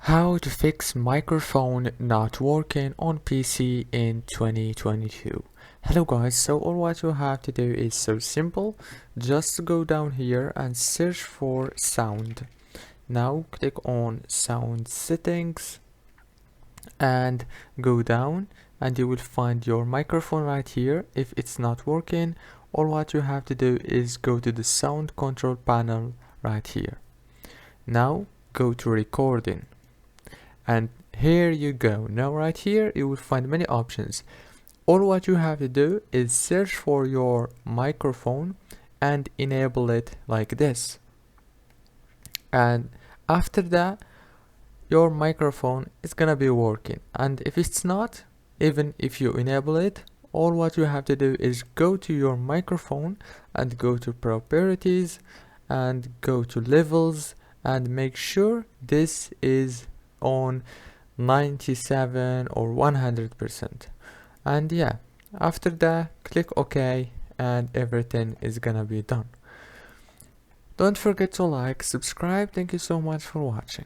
How to fix microphone not working on PC in 2022. Hello guys, so all what you have to do is so simple. Just go down here and search for sound. Now click on sound settings and go down and you will find your microphone right here. If it's not working, all what you have to do is go to the sound control panel right here. Now go to recording. And here you go. Now right here you will find many options. All what you have to do is search for your microphone and enable it like this. And after that your microphone is gonna be working. And if it's not, even if you enable it, all what you have to do is go to your microphone and go to properties and go to levels and make sure this is on 97 or 100%. And yeah, after that click OK and everything is gonna be done. Don't forget to like, subscribe. Thank you so much for watching.